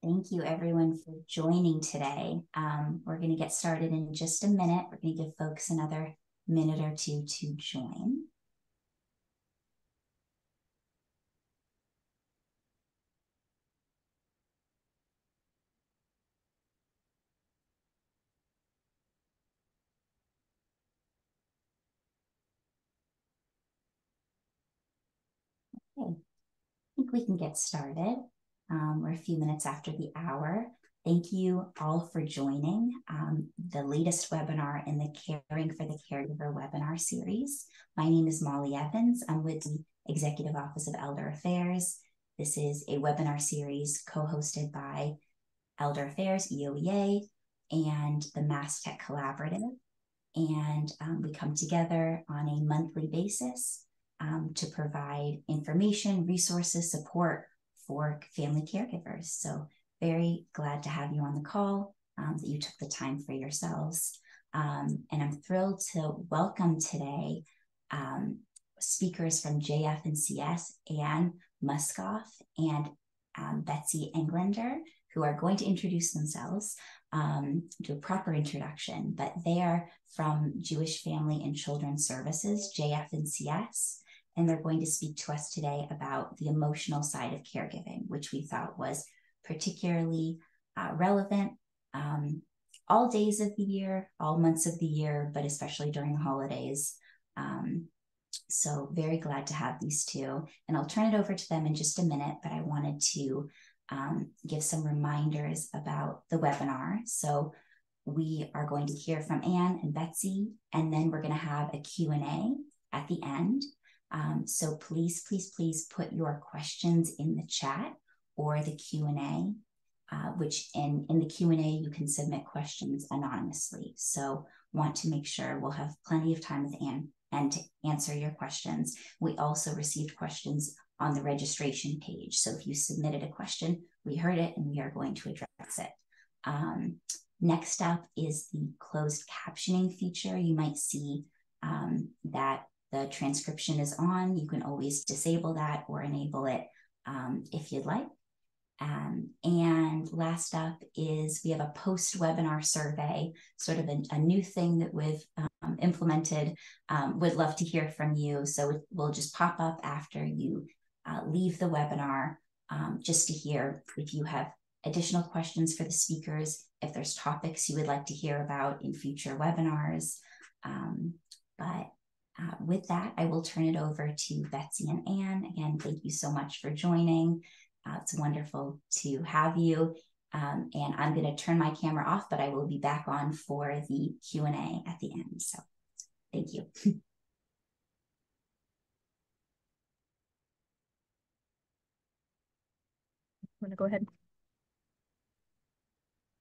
Thank you everyone for joining today. We're going to get started in just a minute. We're going to give folks another minute or two to join. Okay, I think we can get started. We're a few minutes after the hour. Thank you all for joining the latest webinar in the Caring for the Caregiver webinar series. My name is Molly Evans. I'm with the Executive Office of Elder Affairs. This is a webinar series co-hosted by Elder Affairs, EOEA, and the Mass Tech Collaborative. And we come together on a monthly basis to provide information, resources, support for family caregivers. So very glad to have you on the call, that you took the time for yourselves. And I'm thrilled to welcome today speakers from JF&CS, Anne Muskopf and Betsy Englander, who are going to introduce themselves, do a proper introduction, but they are from Jewish Family and Children's Services, JF&CS, and they're going to speak to us today about the emotional side of caregiving, which we thought was particularly relevant all days of the year, all months of the year, but especially during the holidays. So very glad to have these two, and I'll turn it over to them in just a minute, but I wanted to give some reminders about the webinar. So we are going to hear from Anne and Betsy, and then we're going to have a Q&A at the end. So please put your questions in the chat or the Q&A, which in the Q&A, you can submit questions anonymously. So want to make sure we'll have plenty of time with Anne and to answer your questions. We also received questions on the registration page. So if you submitted a question, we heard it and we are going to address it. Next up is the closed captioning feature. You might see that the transcription is on. You can always disable that or enable it if you'd like. And last up is we have a post-webinar survey, sort of a new thing that we've implemented. Would love to hear from you. So it will just pop up after you leave the webinar, just to hear if you have additional questions for the speakers, if there's topics you would like to hear about in future webinars. With that, I will turn it over to Betsy and Anne. Again, thank you so much for joining. It's wonderful to have you. And I'm going to turn my camera off, but I will be back on for the Q&A at the end. So thank you. Want to go ahead?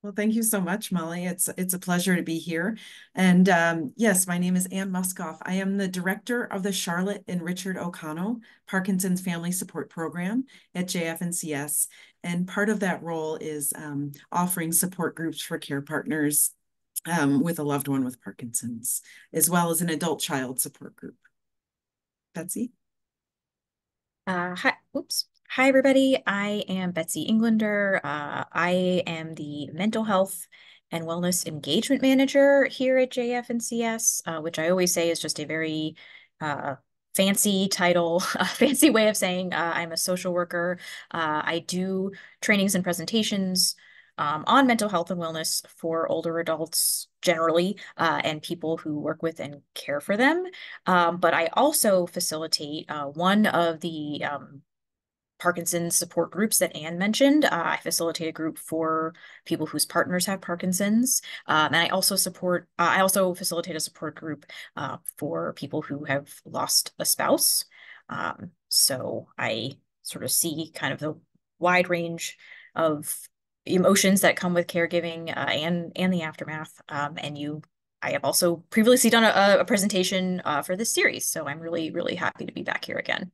Well, thank you so much, Molly. It's a pleasure to be here. And yes, my name is Anne Muskopf. I am the director of the Charlotte and Richard O'Connell Parkinson's Family Support Program at JF&CS. And part of that role is offering support groups for care partners with a loved one with Parkinson's, as well as an adult child support group. Betsy? Hi, oops. Hi, everybody. I am Betsy Englander. I am the Mental Health and Wellness Engagement Manager here at JF&CS, which I always say is just a very fancy title, fancy way of saying I'm a social worker. I do trainings and presentations on mental health and wellness for older adults generally, and people who work with and care for them. But I also facilitate one of the Parkinson's support groups that Anne mentioned. I facilitate a group for people whose partners have Parkinson's, and I also facilitate a support group for people who have lost a spouse. So I sort of see kind of the wide range of emotions that come with caregiving and the aftermath. I have also previously done a presentation for this series, so I'm really, really happy to be back here again.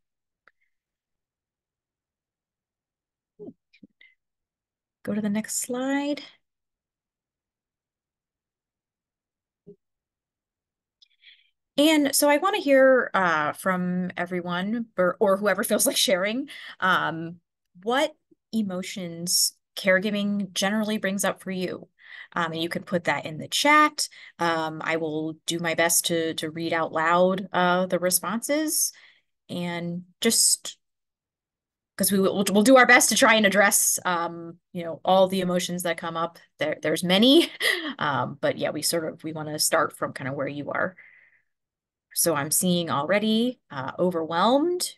Go to the next slide. And so I want to hear from everyone or whoever feels like sharing what emotions caregiving generally brings up for you. And you can put that in the chat. I will do my best to read out loud the responses, and just because we'll do our best to try and address all the emotions that come up. There's many, but yeah, we want to start from kind of where you are. So I'm seeing already overwhelmed,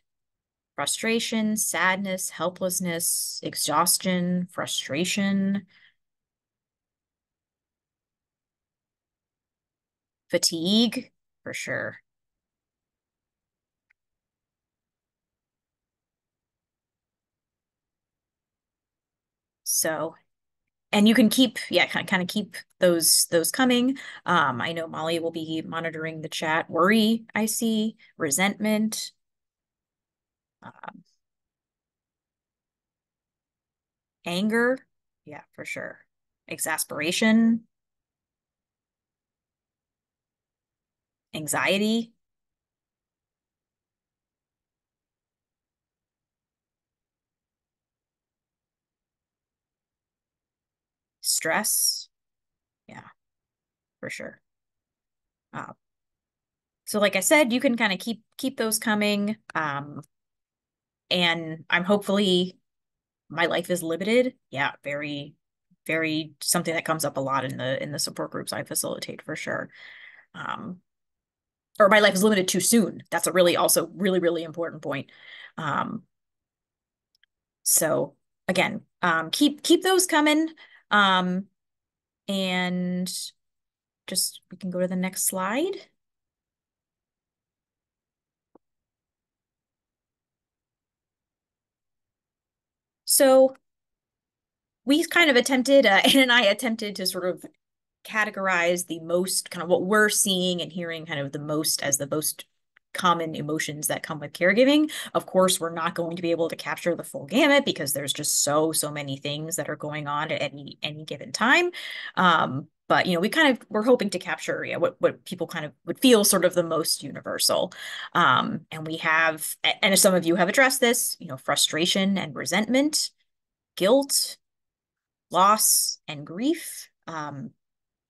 frustration, sadness, helplessness, exhaustion, frustration, fatigue, for sure. So, and you can keep, kind of keep those coming. I know Molly will be monitoring the chat. Worry, I see, resentment, anger, yeah, for sure. Exasperation, anxiety, stress, yeah, for sure. So like I said, you can kind of keep those coming. And I'm hopefully, my life is limited. Yeah, very, very something that comes up a lot in the support groups I facilitate, for sure. Or my life is limited too soon. That's a really also really, really important point. So again, keep those coming. And just, we can go to the next slide. So we kind of attempted, Anne and I attempted to sort of categorize the most kind of what we're seeing and hearing kind of the most as the most common emotions that come with caregiving. Of course, we're not going to be able to capture the full gamut because there's just so many things that are going on at any given time. But we're hoping to capture what people kind of would feel sort of the most universal. And we have, and some of you have addressed this, frustration and resentment, guilt, loss, and grief.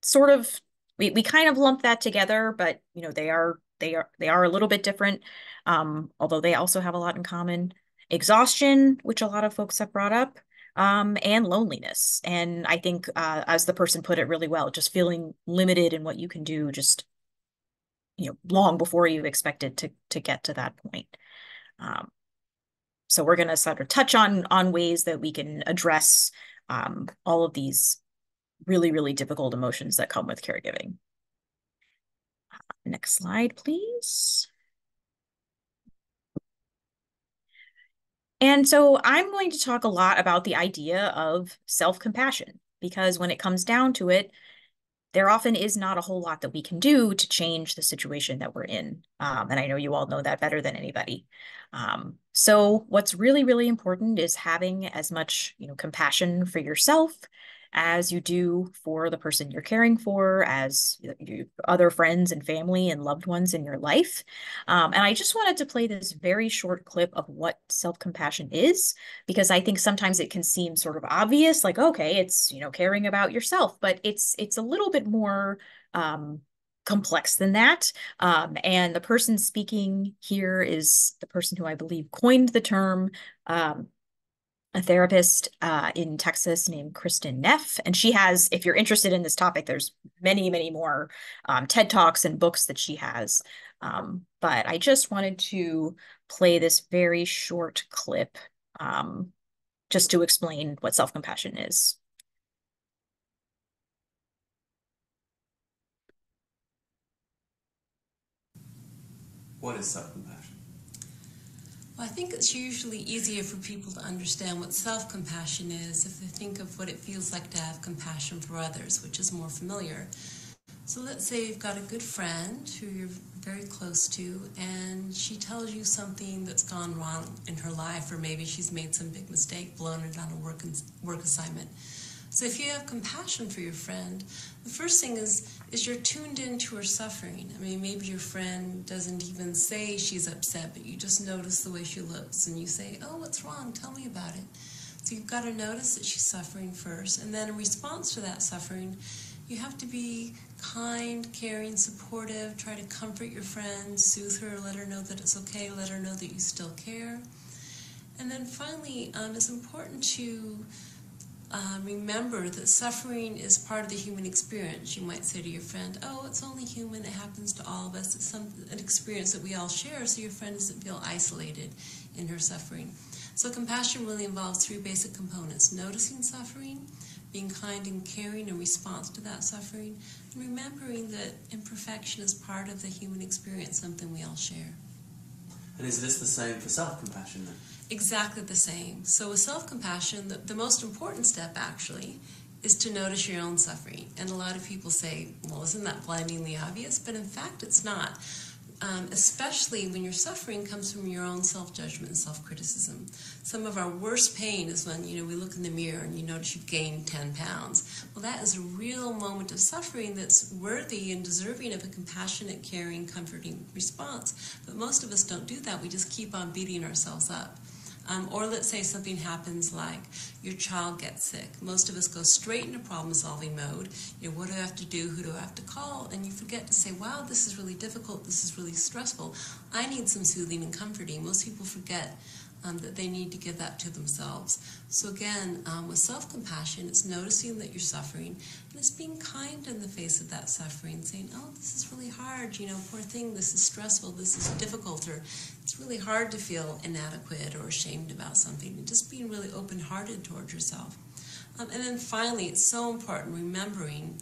Sort of, we kind of lump that together, but they are a little bit different, although they also have a lot in common. Exhaustion, which a lot of folks have brought up, and loneliness. And I think, as the person put it really well, just feeling limited in what you can do, just long before you expected to get to that point. So we're going to sort of touch on ways that we can address all of these really, really difficult emotions that come with caregiving. Next slide, please. And so I'm going to talk a lot about the idea of self-compassion, because when it comes down to it, there often is not a whole lot that we can do to change the situation that we're in. And I know you all know that better than anybody. So what's really, really important is having as much, compassion for yourself as you do for the person you're caring for, as other friends and family and loved ones in your life. And I just wanted to play this very short clip of what self-compassion is, because I think sometimes it can seem sort of obvious, like, okay, it's, caring about yourself, but it's a little bit more complex than that. And the person speaking here is the person who I believe coined the term, a therapist in Texas named Kristen Neff. And she has, if you're interested in this topic, there's many, many more TED Talks and books that she has. But I just wanted to play this very short clip just to explain what self-compassion is. What is self-compassion? Well, I think it's usually easier for people to understand what self-compassion is if they think of what it feels like to have compassion for others, which is more familiar. So let's say you've got a good friend who you're very close to, and she tells you something that's gone wrong in her life, or maybe she's made some big mistake, blown it on a work assignment. So if you have compassion for your friend, the first thing is you're tuned into her suffering. I mean, maybe your friend doesn't even say she's upset, but you just notice the way she looks, and you say, oh, what's wrong? Tell me about it. So you've got to notice that she's suffering first, and then in response to that suffering, you have to be kind, caring, supportive, try to comfort your friend, soothe her, let her know that it's okay, let her know that you still care. And then finally, it's important to remember that suffering is part of the human experience. You might say to your friend, oh, it's only human, it happens to all of us, it's an experience that we all share, so your friend doesn't feel isolated in her suffering. So compassion really involves three basic components: noticing suffering, being kind and caring in response to that suffering, and remembering that imperfection is part of the human experience, something we all share. And is this the same for self-compassion then? Exactly the same. So with self-compassion, the most important step actually is to notice your own suffering. And a lot of people say, well, isn't that blindingly obvious? But in fact, it's not. Especially when your suffering comes from your own self-judgment and self-criticism. Some of our worst pain is when, we look in the mirror and you notice you've gained 10 pounds. Well, that is a real moment of suffering that's worthy and deserving of a compassionate, caring, comforting response. But most of us don't do that. We just keep on beating ourselves up. Or let's say something happens like your child gets sick. Most of us go straight into problem-solving mode. What do I have to do? Who do I have to call? And you forget to say, wow, this is really difficult. This is really stressful. I need some soothing and comforting. Most people forget that they need to give that to themselves. So again, with self-compassion, it's noticing that you're suffering, and it's being kind in the face of that suffering, saying, oh, this is really hard, poor thing, this is stressful, this is difficult, or it's really hard to feel inadequate or ashamed about something, and just being really open-hearted towards yourself. And then finally, it's so important remembering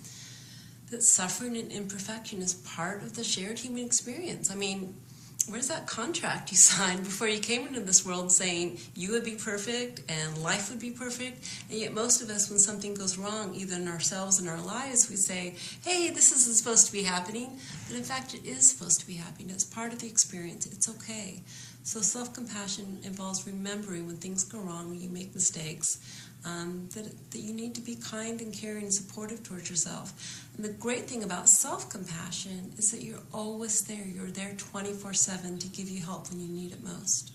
that suffering and imperfection is part of the shared human experience. I mean, where's that contract you signed before you came into this world saying you would be perfect and life would be perfect? And yet most of us, when something goes wrong, either in ourselves and our lives, we say, hey, this isn't supposed to be happening. But in fact, it is supposed to be happening. It's part of the experience. It's okay. So self-compassion involves remembering when things go wrong, when you make mistakes, that you need to be kind and caring and supportive towards yourself. And the great thing about self-compassion is that you're always there. You're there 24/7 to give you help when you need it most.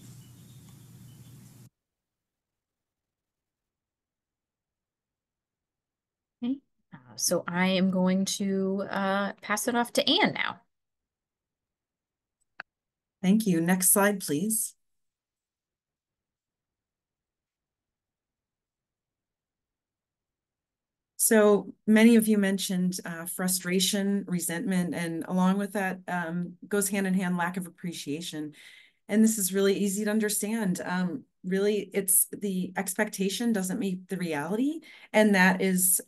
Okay, so I am going to pass it off to Anne now. Thank you. Next slide, please. So many of you mentioned frustration, resentment, and along with that goes hand in hand lack of appreciation. And this is really easy to understand. Really, it's the expectation doesn't meet the reality, and that is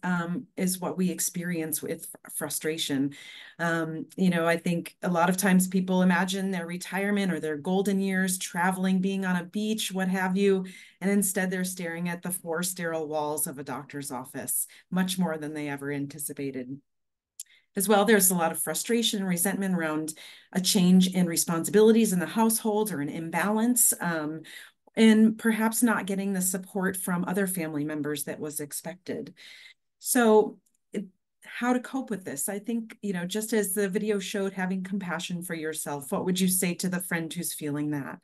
what we experience with frustration. I think a lot of times people imagine their retirement or their golden years, traveling, being on a beach, what have you, and instead they're staring at the 4 sterile walls of a doctor's office, much more than they ever anticipated. As well, there's a lot of frustration and resentment around a change in responsibilities in the household or an imbalance, and perhaps not getting the support from other family members that was expected. So how to cope with this? I think, just as the video showed, having compassion for yourself, what would you say to the friend who's feeling that?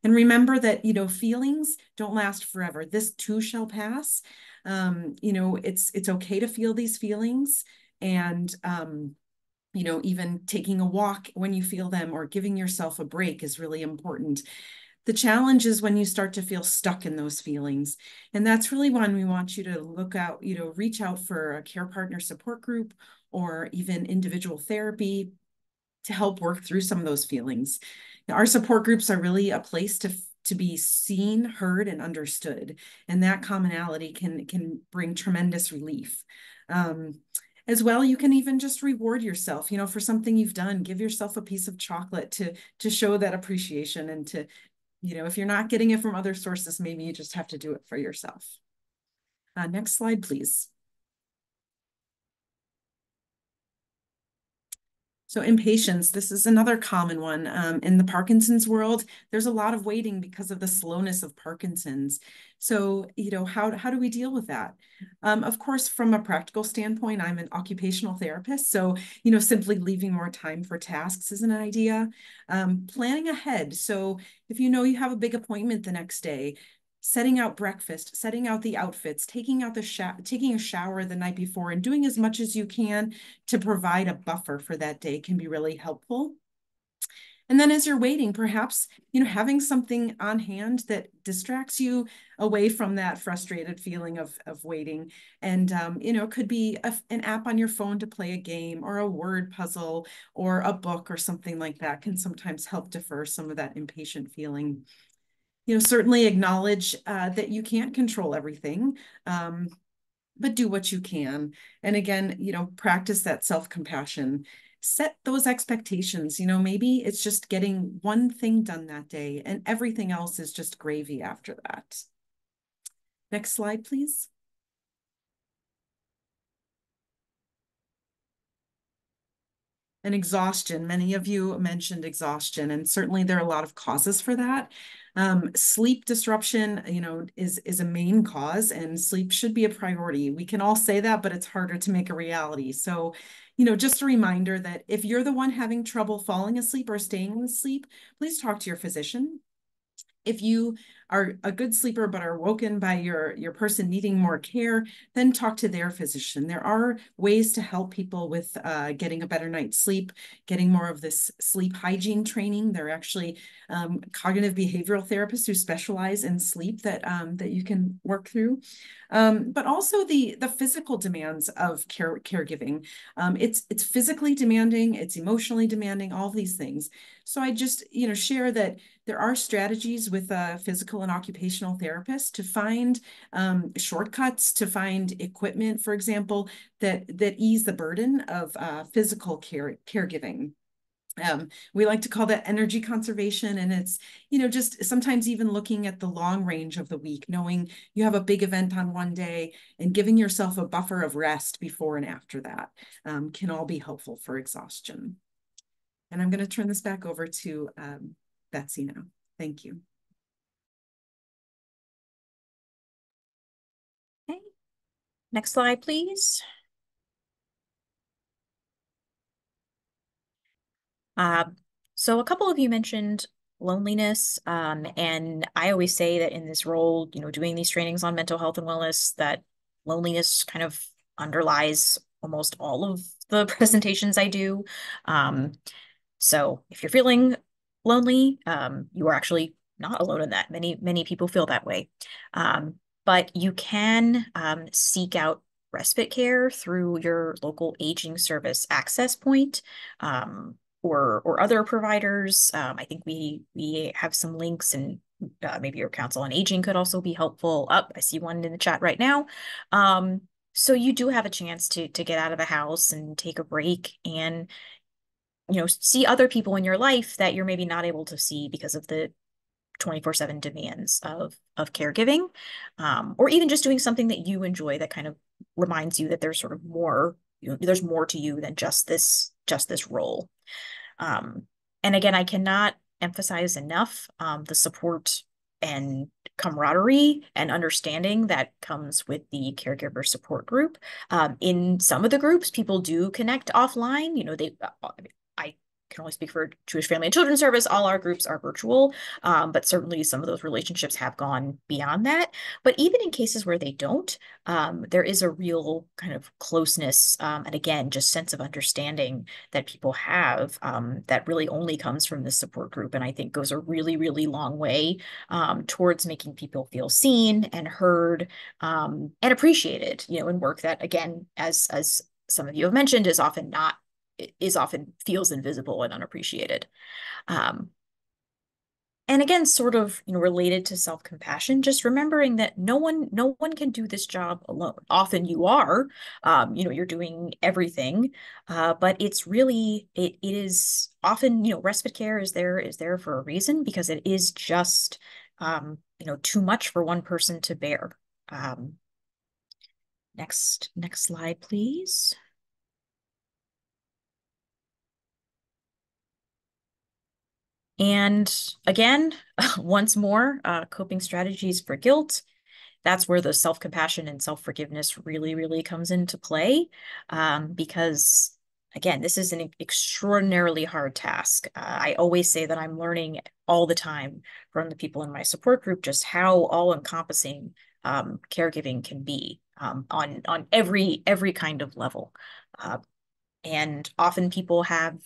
And remember that, feelings don't last forever. This too shall pass. It's okay to feel these feelings. And, even taking a walk when you feel them or giving yourself a break is really important. The challenge is when you start to feel stuck in those feelings. And that's really when we want you to look out, reach out for a care partner support group or even individual therapy to help work through some of those feelings. Now, our support groups are really a place to be seen, heard, and understood. And that commonality can bring tremendous relief. As well, you can even just reward yourself, for something you've done. Give yourself a piece of chocolate to show that appreciation, and to, if you're not getting it from other sources, maybe you just have to do it for yourself. Next slide, please. So impatience, this is another common one. In the Parkinson's world, there's a lot of waiting because of the slowness of Parkinson's. So, how do we deal with that? Of course, from a practical standpoint, I'm an occupational therapist. So, simply leaving more time for tasks is an idea. Planning ahead. So if you have a big appointment the next day, setting out breakfast, setting out the outfits, taking a shower the night before, and doing as much as you can to provide a buffer for that day can be really helpful. And then as you're waiting, perhaps, having something on hand that distracts you away from that frustrated feeling of waiting. And, it could be an app on your phone to play a game, or a word puzzle, or a book, or something like that can sometimes help defer some of that impatient feeling. Certainly acknowledge that you can't control everything, but do what you can. And again, practice that self-compassion. Set those expectations. Maybe it's just getting one thing done that day, and everything else is just gravy after that. Next slide, please. And exhaustion. Many of you mentioned exhaustion, and certainly there are a lot of causes for that. Sleep disruption, is a main cause, and sleep should be a priority. We can all say that, but it's harder to make a reality. So, just a reminder that if you're the one having trouble falling asleep or staying asleep, please talk to your physician. If you are a good sleeper but are woken by your person needing more care, then talk to their physician. There are ways to help people with getting a better night's sleep, getting more of this sleep hygiene training. There are actually cognitive behavioral therapists who specialize in sleep that you can work through. But also the physical demands of caregiving. It's physically demanding, it's emotionally demanding, all these things. So I just, share that there are strategies with a physical and occupational therapist to find shortcuts, to find equipment, for example, that ease the burden of physical caregiving. We like to call that energy conservation. And it's, just sometimes even looking at the long range of the week, knowing you have a big event on one day and giving yourself a buffer of rest before and after that can all be helpful for exhaustion. And I'm going to turn this back over to Betsy now. Thank you. Okay. Next slide, please. So a couple of you mentioned loneliness, and I always say that in this role, doing these trainings on mental health and wellness, that loneliness kind of underlies almost all of the presentations I do. So if you're feeling lonely, you are actually not alone in that. Many people feel that way. But you can seek out respite care through your local aging service access point, or other providers. I think we have some links, and maybe your Council on Aging could also be helpful. I see one in the chat right now. So you do have a chance to get out of the house and take a break, and see other people in your life that you're maybe not able to see because of the 24/7 demands of caregiving, or even just doing something that you enjoy that kind of reminds you that there's sort of more, there's more to you than just this role. And again, I cannot emphasize enough the support and camaraderie and understanding that comes with the caregiver support group. In some of the groups, people do connect offline. I can only speak for Jewish Family and Children's Service. All our groups are virtual, but certainly some of those relationships have gone beyond that. But even in cases where they don't, there is a real kind of closeness, and again, just sense of understanding that people have, that really only comes from this support group, and I think goes a really, really long way towards making people feel seen and heard, and appreciated, in work that, again, as some of you have mentioned, is often feels invisible and unappreciated. And again, sort of, related to self-compassion, just remembering that no one can do this job alone. Often you are, you're doing everything, but it's really, it is often, respite care is there for a reason, because it is just, too much for one person to bear. Next slide, please. And again, once more, coping strategies for guilt. That's where the self-compassion and self-forgiveness really, really comes into play, because again, this is an extraordinarily hard task. I always say that I'm learning all the time from the people in my support group just how all-encompassing caregiving can be on every kind of level. And often people have,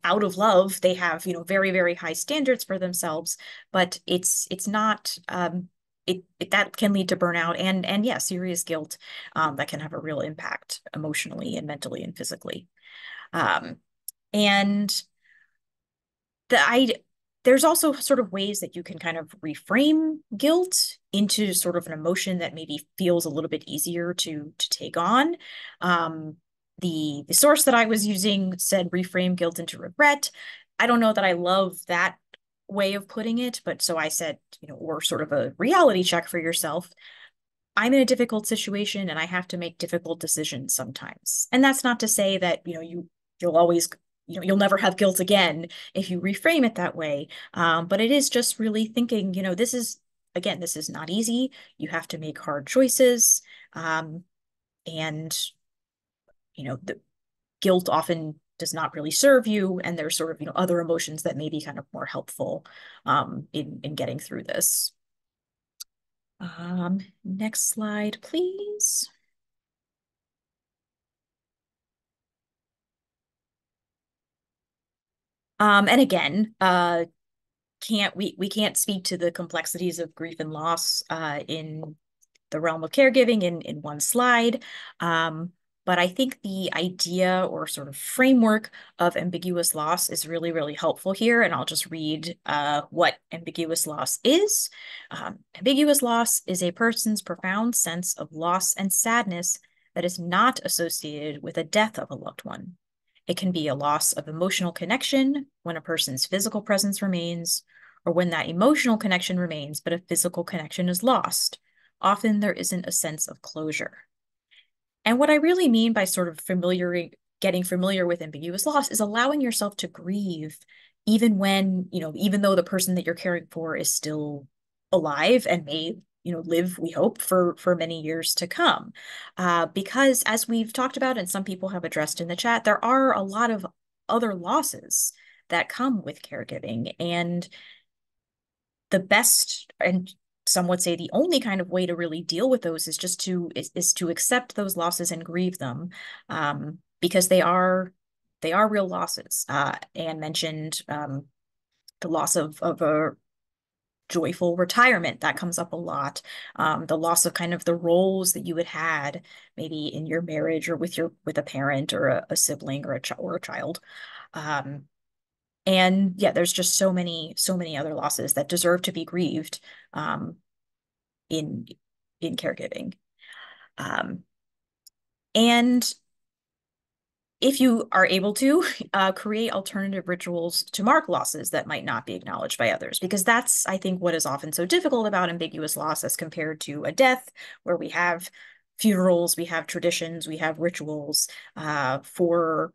out of love, they have, very, very high standards for themselves, but it's not, that can lead to burnout and yeah, serious guilt that can have a real impact emotionally and mentally and physically. And there's also sort of ways that you can kind of reframe guilt into sort of an emotion that maybe feels a little bit easier to take on. The source that I was using said reframe guilt into regret. I don't know that I love that way of putting it, but so I said, or sort of a reality check for yourself. I'm in a difficult situation and I have to make difficult decisions sometimes. And that's not to say that, you'll always, you'll never have guilt again if you reframe it that way. But it is just really thinking, this is not easy. You have to make hard choices. And, the guilt often does not really serve you. And there's sort of, other emotions that may be kind of more helpful in getting through this. Next slide, please. And again, we can't speak to the complexities of grief and loss in the realm of caregiving in one slide. But I think the idea or sort of framework of ambiguous loss is really, really helpful here. And I'll just read what ambiguous loss is. Ambiguous loss is a person's profound sense of loss and sadness that is not associated with the death of a loved one. It can be a loss of emotional connection when a person's physical presence remains, or when that emotional connection remains, but a physical connection is lost. Often there isn't a sense of closure. And what I really mean by sort of getting familiar with ambiguous loss is allowing yourself to grieve even when, even though the person that you're caring for is still alive and may, live, we hope, for many years to come. Because as we've talked about and some people have addressed in the chat, there are a lot of other losses that come with caregiving. And the best, and some would say the only kind of way to really deal with those is just to accept those losses and grieve them, because they are real losses. Anne mentioned the loss of a joyful retirement. That comes up a lot. The loss of kind of the roles that you had maybe in your marriage or with a parent or a sibling or a child. And yeah, there's just so many other losses that deserve to be grieved in caregiving. And if you are able to, create alternative rituals to mark losses that might not be acknowledged by others, because that's, I think, what is often so difficult about ambiguous loss as compared to a death, where we have funerals, we have traditions, we have rituals. For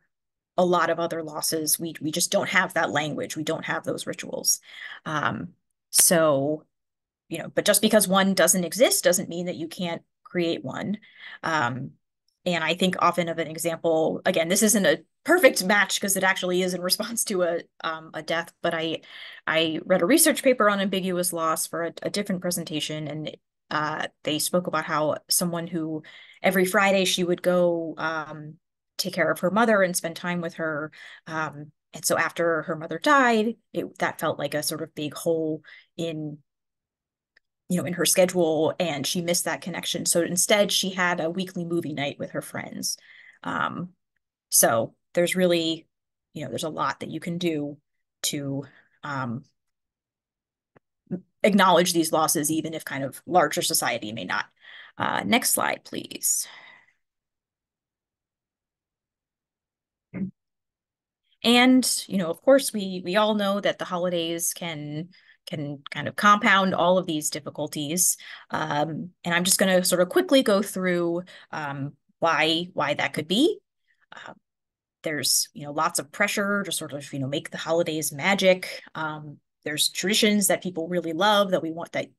a lot of other losses, we just don't have that language. We don't have those rituals. So, but just because one doesn't exist doesn't mean that you can't create one. And I think often of an example, again, this isn't a perfect match because it actually is in response to a death, but I read a research paper on ambiguous loss for a different presentation, and they spoke about how someone who every Friday she would go take care of her mother and spend time with her. And so after her mother died, that felt like a sort of big hole in her schedule, and she missed that connection. So instead she had a weekly movie night with her friends. So there's really, there's a lot that you can do to acknowledge these losses, even if kind of larger society may not. Next slide, please. And, of course, we all know that the holidays can kind of compound all of these difficulties. And I'm just going to sort of quickly go through why that could be. There's, lots of pressure to sort of, make the holidays magic. there's traditions that people really love that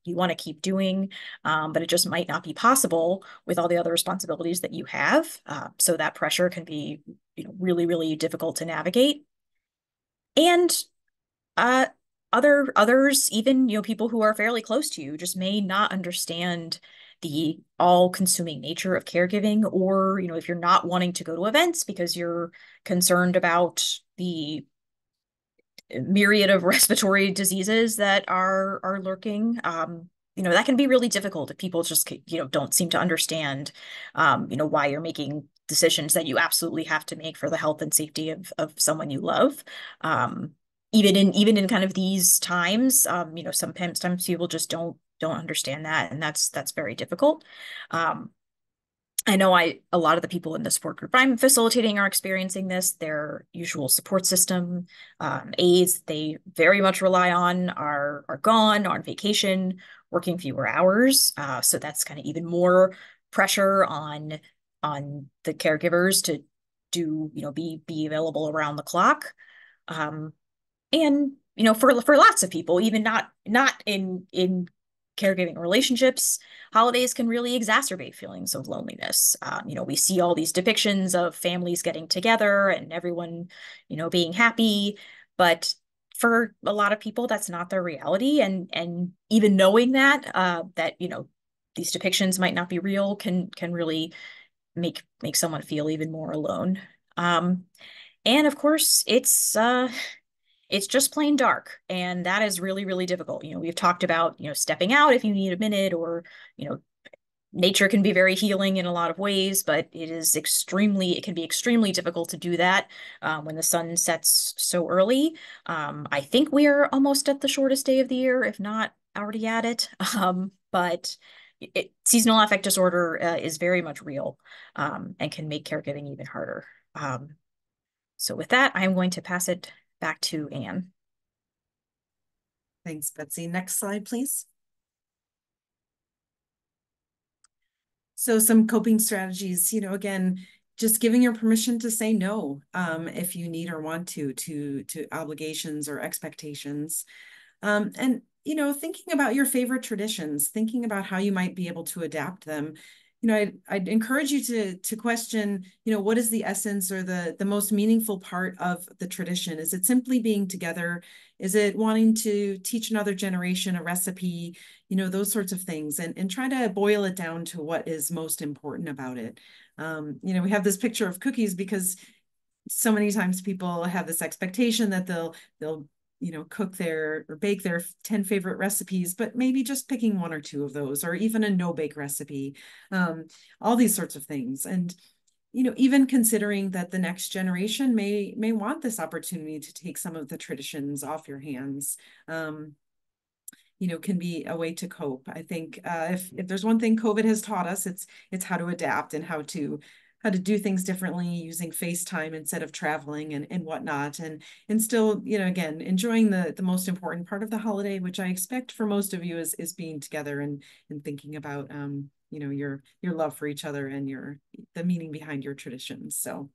you want to keep doing, but it just might not be possible with all the other responsibilities that you have. So that pressure can be, really, really difficult to navigate. And others, even, people who are fairly close to you, just may not understand the all-consuming nature of caregiving, or, if you're not wanting to go to events because you're concerned about the myriad of respiratory diseases that are lurking. That can be really difficult if people just, don't seem to understand, why you're making decisions that you absolutely have to make for the health and safety of someone you love. Even in kind of these times, sometimes people just don't understand that, and that's very difficult. I know a lot of the people in the support group I'm facilitating are experiencing this. Their usual support system, aides they very much rely on are gone, are on vacation, working fewer hours. So that's kind of even more pressure on the caregivers to be available around the clock. And for lots of people, even not in caregiving relationships, holidays can really exacerbate feelings of loneliness. We see all these depictions of families getting together and everyone, being happy, but for a lot of people, that's not their reality. And even knowing that these depictions might not be real can really make someone feel even more alone. And of course, it's just plain dark, and that is really, really difficult. We've talked about, stepping out if you need a minute, or, nature can be very healing in a lot of ways, but it can be extremely difficult to do that when the sun sets so early. I think we are almost at the shortest day of the year, if not already at it. But seasonal affect disorder is very much real, and can make caregiving even harder. So with that, I'm going to pass it back to Anne. Thanks, Betsy. Next slide, please. So some coping strategies, again, just giving your permission to say no if you need or want to obligations or expectations. And, thinking about your favorite traditions, thinking about how you might be able to adapt them. I'd encourage you to question, what is the essence or the most meaningful part of the tradition? Is it simply being together? Is it wanting to teach another generation a recipe? Those sorts of things, and try to boil it down to what is most important about it. We have this picture of cookies because so many times people have this expectation that they'll cook or bake their 10 favorite recipes, but maybe just picking one or two of those, or even a no-bake recipe, all these sorts of things. And, even considering that the next generation may want this opportunity to take some of the traditions off your hands, can be a way to cope. I think if there's one thing COVID has taught us, it's how to adapt and how to do things differently, using FaceTime instead of traveling and whatnot, and still, again, enjoying the most important part of the holiday, which I expect for most of you is being together and thinking about your love for each other and the meaning behind your traditions. So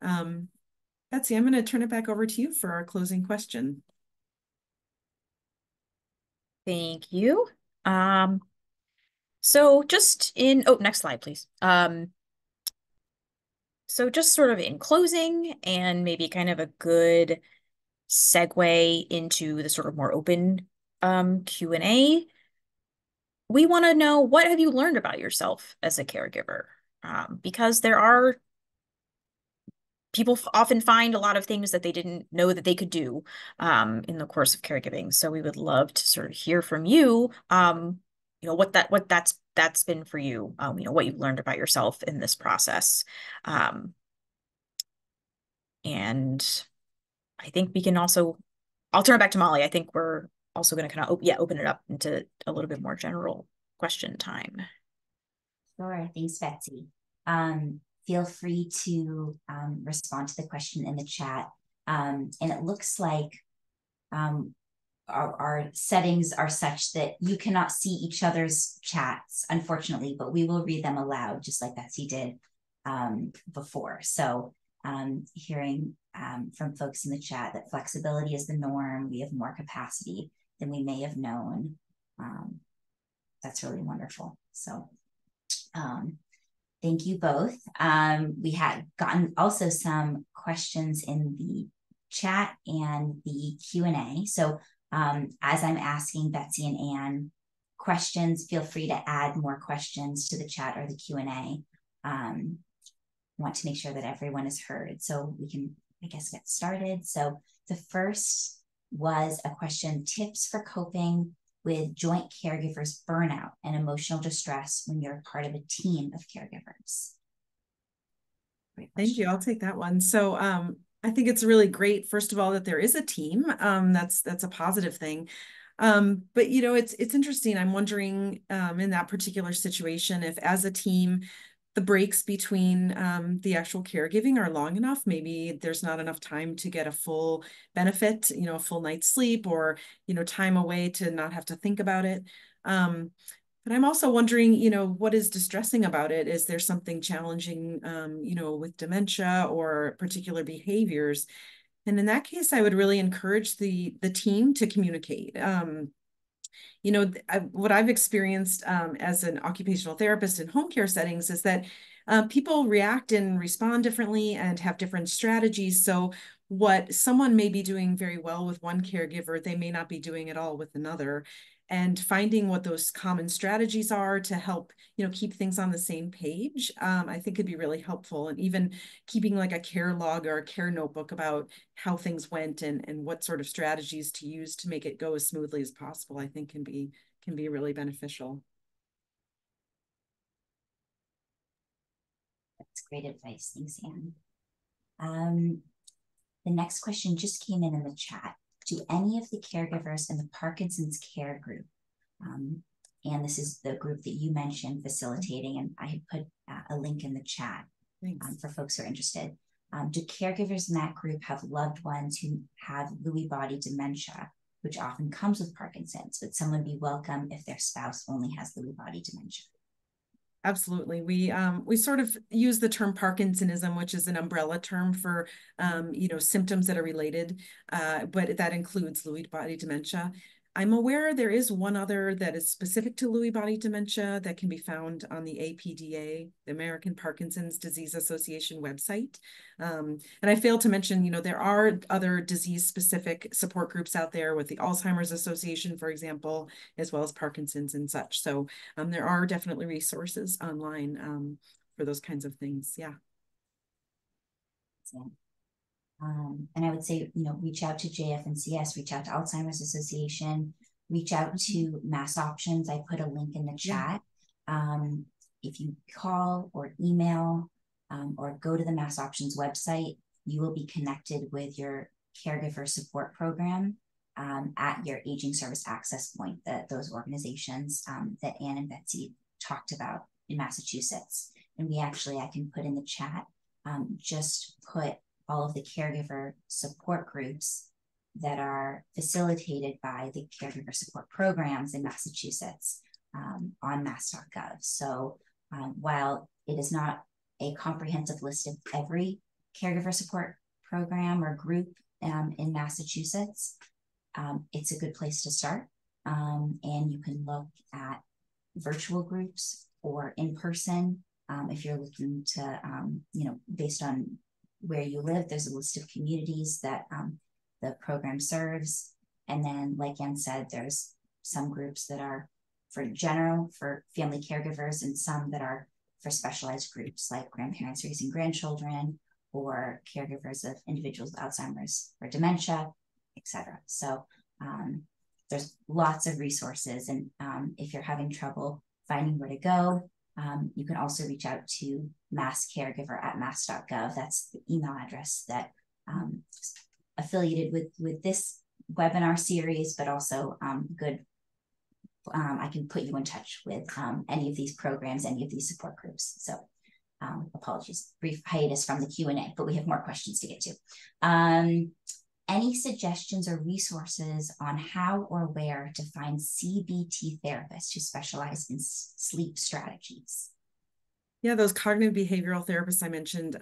Betsy, I'm going to turn it back over to you for our closing question. Thank you. So next slide, please. So just sort of in closing, and maybe kind of a good segue into the sort of more open Q&A, we want to know, what have you learned about yourself as a caregiver? Because people often find a lot of things that they didn't know that they could do in the course of caregiving. So we would love to sort of hear from you, what that's been for you, what you've learned about yourself in this process. And I think we can also, I'll turn it back to Molly. I think we're also going to kind of open it up into a little bit more general question time. Sure. Thanks, Betsy. Feel free to respond to the question in the chat. And it looks like our settings are such that you cannot see each other's chats, unfortunately, but we will read them aloud, just like Betsy did before. So hearing from folks in the chat that flexibility is the norm. We have more capacity than we may have known. That's really wonderful. So thank you both. We had gotten also some questions in the chat and the Q&A. So as I'm asking Betsy and Anne questions, feel free to add more questions to the chat or the Q&A. Want to make sure that everyone is heard. So we can, I guess, get started. So the first was a question, tips for coping with joint caregivers burnout and emotional distress when you're part of a team of caregivers. Thank you. I'll take that one. So I think it's really great, first of all, that there is a team. That's a positive thing. But you know, it's interesting. I'm wondering in that particular situation, if as a team, the breaks between the actual caregiving are long enough. Maybe there's not enough time to get a full benefit, you know, a full night's sleep, or, you know, time away to not have to think about it. But I'm also wondering, you know, what is distressing about it? Is there something challenging, you know, with dementia or particular behaviors? And in that case, I would really encourage the team to communicate. You know, what I've experienced as an occupational therapist in home care settings is that people react and respond differently and have different strategies. So what someone may be doing very well with one caregiver, they may not be doing at all with another. And finding what those common strategies are to help, you know, keep things on the same page, I think could be really helpful. And even keeping like a care log or a care notebook about how things went and what sort of strategies to use to make it go as smoothly as possible, I think can be really beneficial. That's great advice. Thanks, Anne. The next question just came in the chat. Do any of the caregivers in the Parkinson's care group, and this is the group that you mentioned facilitating, and I had put a link in the chat for folks who are interested. Do caregivers in that group have loved ones who have Lewy body dementia, which often comes with Parkinson's? Would someone be welcome if their spouse only has Lewy body dementia? Absolutely. We sort of use the term Parkinsonism, which is an umbrella term for, you know, symptoms that are related, but that includes Lewy body dementia. I'm aware there is one other that is specific to Lewy body dementia that can be found on the APDA, the American Parkinson's Disease Association website. And I failed to mention, you know, there are other disease-specific support groups out there with the Alzheimer's Association, for example, as well as Parkinson's and such. So there are definitely resources online for those kinds of things. Yeah. And I would say, you know, reach out to JF&CS, reach out to Alzheimer's Association, reach out to Mass Options. I put a link in the chat. If you call or email or go to the Mass Options website, you will be connected with your caregiver support program at your aging service access point, those organizations that Anne and Betsy talked about in Massachusetts. And we actually, I can put in the chat, just put all of the caregiver support groups that are facilitated by the caregiver support programs in Massachusetts on mass.gov. So while it is not a comprehensive list of every caregiver support program or group in Massachusetts, it's a good place to start. And you can look at virtual groups or in person if you're looking to, you know, based on where you live, there's a list of communities that the program serves. And then, like Anne said, there's some groups that are for family caregivers, and some that are for specialized groups like grandparents raising grandchildren or caregivers of individuals with Alzheimer's or dementia, etc. So there's lots of resources. And if you're having trouble finding where to go, you can also reach out to masscaregiver@mass.gov. That's the email address that is affiliated with this webinar series, but also I can put you in touch with any of these programs, any of these support groups. So apologies, brief hiatus from the Q&A, but we have more questions to get to. Any suggestions or resources on how or where to find CBT therapists who specialize in sleep strategies? Yeah, those cognitive behavioral therapists I mentioned.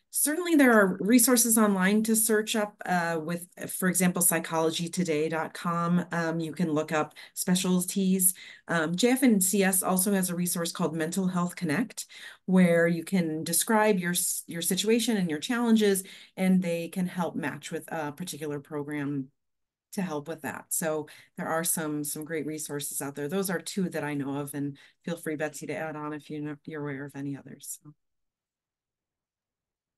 Certainly there are resources online to search up with, for example, psychologytoday.com. You can look up specialties. JF&CS also has a resource called Mental Health Connect, where you can describe your situation and your challenges, and they can help match with a particular program to help with that. So there are some great resources out there. Those are two that I know of, and feel free, Betsy, to add on if you're aware of any others. So.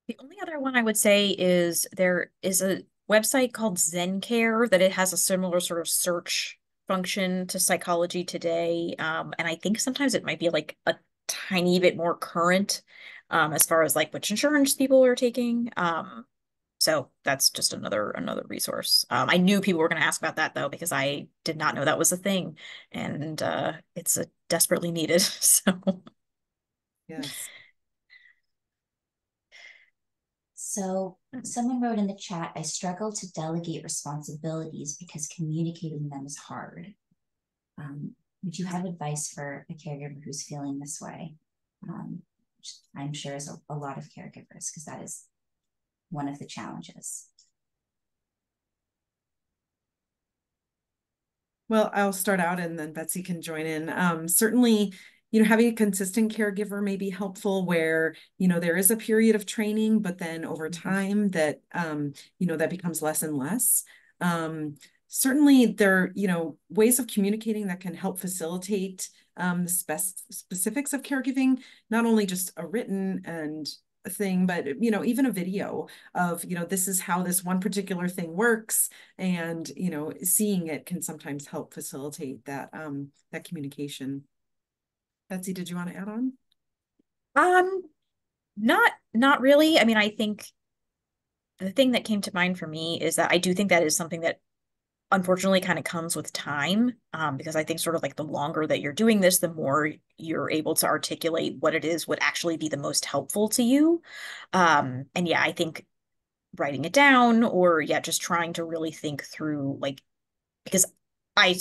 The only other one I would say is there is a website called ZenCare that it has a similar sort of search function to Psychology Today. And I think sometimes it might be like a tiny bit more current as far as like which insurance people are taking. So that's just another resource. I knew people were going to ask about that though, because I did not know that was a thing, and it's desperately needed. So Yes. So someone wrote in the chat, I struggle to delegate responsibilities because communicating them is hard. Would you have advice for a caregiver who's feeling this way? Which I'm sure is a lot of caregivers, because that is one of the challenges. Well, I'll start out and then Betsy can join in. Certainly, having a consistent caregiver may be helpful where, there is a period of training, but then over time that, that becomes less and less. Certainly there are, ways of communicating that can help facilitate the specifics of caregiving, not only just a written and thing, but even a video of this is how this one particular thing works, and seeing it can sometimes help facilitate that that communication. Betsy, did you want to add on? Not really. I mean, I think the thing that came to mind for me is that I do think that is something that unfortunately kind of comes with time, because I think sort of like the longer that you're doing this, the more you're able to articulate what it is would actually be the most helpful to you. And yeah, I think writing it down, or yeah, just trying to really think through, like, because I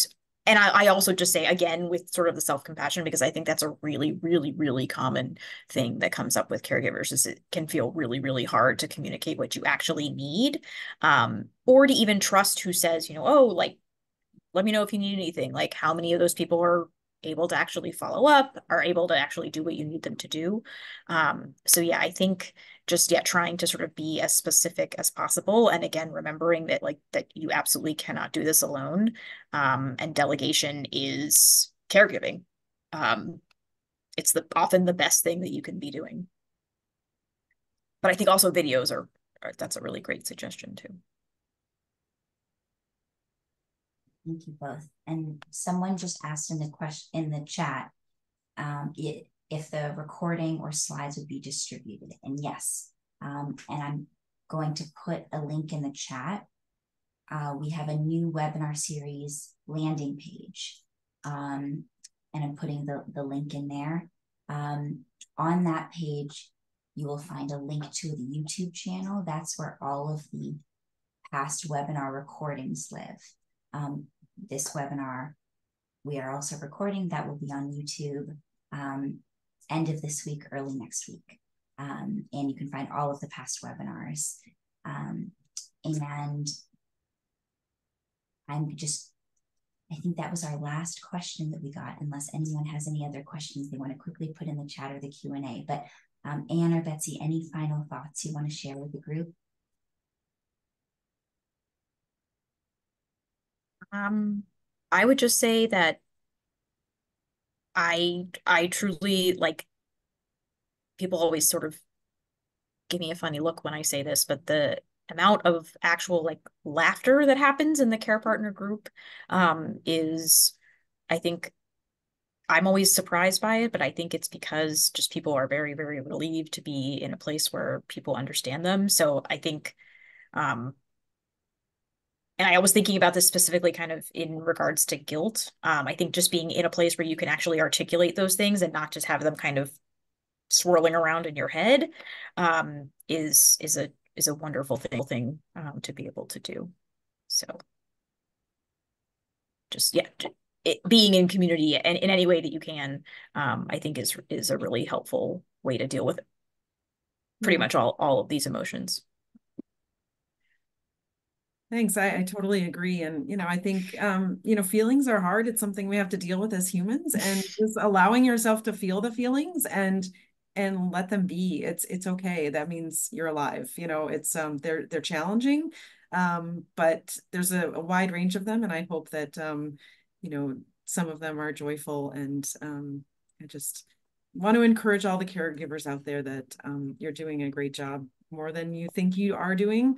I also just say again with sort of the self-compassion, because I think that's a really, really, really common thing that comes up with caregivers, is it can feel really, really hard to communicate what you actually need, or to even trust who says, oh, like, let me know if you need anything. Like, how many of those people are able to actually follow up, are able to actually do what you need them to do? So yeah, I think just, yeah, trying to sort of be as specific as possible. And again, remembering that like that you absolutely cannot do this alone. And delegation is caregiving. It's often the best thing that you can be doing. But I think also videos are that's a really great suggestion too. Thank you both. And someone just asked in the chat if the recording or slides would be distributed. And yes, and I'm going to put a link in the chat. We have a new webinar series landing page, and I'm putting the link in there. On that page, you will find a link to the YouTube channel. That's where all of the past webinar recordings live. This webinar we are also recording, that will be on YouTube end of this week, early next week. And you can find all of the past webinars. And I think that was our last question that we got, unless anyone has any other questions they want to quickly put in the chat or the Q&A. But Anne or Betsy, any final thoughts you want to share with the group? I would just say that I truly, like, people always sort of give me a funny look when I say this, but the amount of actual like laughter that happens in the care partner group is, I think, I'm always surprised by it, but I think it's because just people are very, very relieved to be in a place where people understand them. So I think, and I was thinking about this specifically kind of in regards to guilt. I think just being in a place where you can actually articulate those things and not just have them kind of swirling around in your head is a wonderful thing to be able to do. So just, yeah, being in community and in any way that you can, I think is a really helpful way to deal with pretty much all of these emotions. Thanks. I totally agree. And, I think, feelings are hard. It's something we have to deal with as humans, and just allowing yourself to feel the feelings and let them be. It's okay. That means you're alive. It's, they're challenging. But there's a wide range of them. And I hope that, some of them are joyful. And, I just want to encourage all the caregivers out there that, you're doing a great job, more than you think you are doing.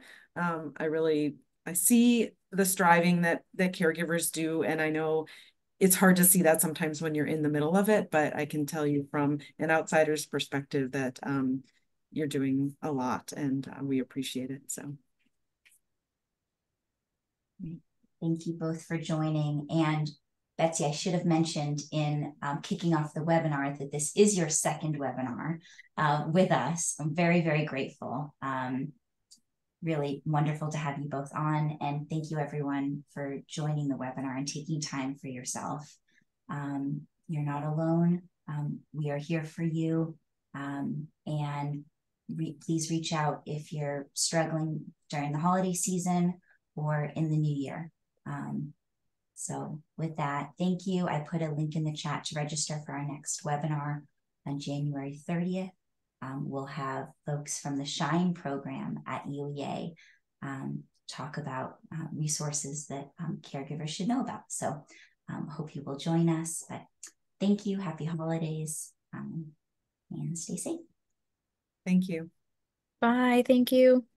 I see the striving that caregivers do, and I know it's hard to see that sometimes when you're in the middle of it, but I can tell you from an outsider's perspective that you're doing a lot, and we appreciate it. So thank you both for joining. And Betsy, I should have mentioned in kicking off the webinar that this is your second webinar with us. I'm very, very grateful. Really wonderful to have you both on, and thank you everyone for joining the webinar and taking time for yourself. You're not alone. We are here for you, and please reach out if you're struggling during the holiday season or in the new year. So with that, thank you. I put a link in the chat to register for our next webinar on January 30th. We'll have folks from the SHINE program at UEA talk about resources that caregivers should know about. So hope you will join us. But thank you. Happy holidays, and stay safe. thank you. Bye. Thank you.